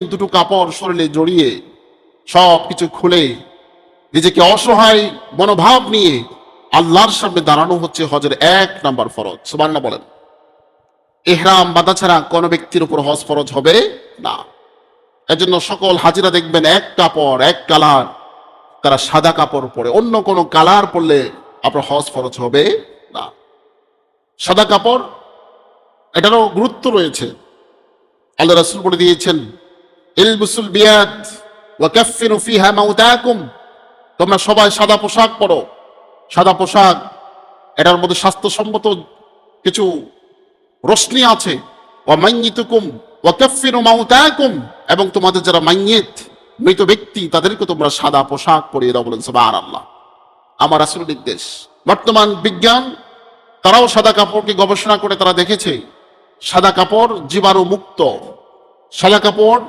দুটো কাপড় শরীরে জড়িয়ে সব কিছু খুলে নিজেকে অসহায় মনোভাব নিয়ে আল্লাহর সামনে দাঁড়ানো হচ্ছে হজের 1 নম্বর ফরজ। সুবহানাল্লাহ বলেন। ইহরাম বাঁধা ছাড়া কোনো ব্যক্তির উপর হজ ফরজ হবে না। এজন্য সকল হাজিরা দেখবেন এক কাপড়, এক কালার, তারা সাদা কাপড় পরে, অন্য কোনো কালার পরলে আপনার হজ ফরজ হবে না। সাদা কাপড় এটারও গুরুত্ব রয়েছে। আল্লাহ রাসূল বলে দিয়েছেন, ইলবুসুল বিয়াদ ওয়া কাফফিনু ফিহা মাউতাকুম, তোমরা সবাই সাদা পোশাক পরো। সাদা পোশাক এটার মধ্যে স্বাস্থ্যসম্মত কিছু রশ্মি আছে। ওয়া মাইয়িতুকুম ওয়া কাফফিনু মাউতাকুম, এবং তোমাদের যারা মাইয়িত মৃত ব্যক্তি তাদেরকে তোমরা সাদা পোশাক পরিয়ে দাও। বলেন সুবহানাল্লাহ। আমার রাসূলের নির্দেশ। বর্তমান বিজ্ঞান তারাও সাদা কাপড়কে গবেষণা করে তারা দেখেছে সাদা কাপড় জীবাণু মুক্ত, সাদা কাপড়